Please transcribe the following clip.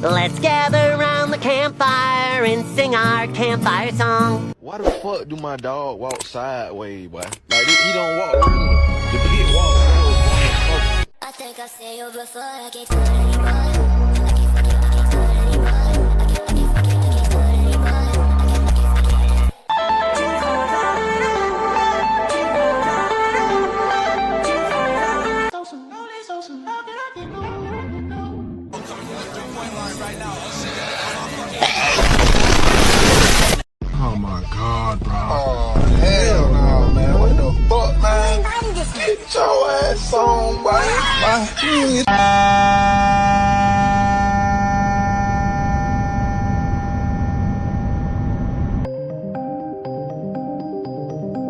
Let's gather around the campfire and sing our campfire song. Why the fuck do my dog walk sideways, boy? Like, he don't walk regular. The pit walk regular. I think I say you before I can't do it anymore. I can't fuck it, I can't do it anymore. I can't fuck it, I can't do it anymore. Oh my God, bro. Oh, hell no, man. What the fuck, man? Get your ass on, boy.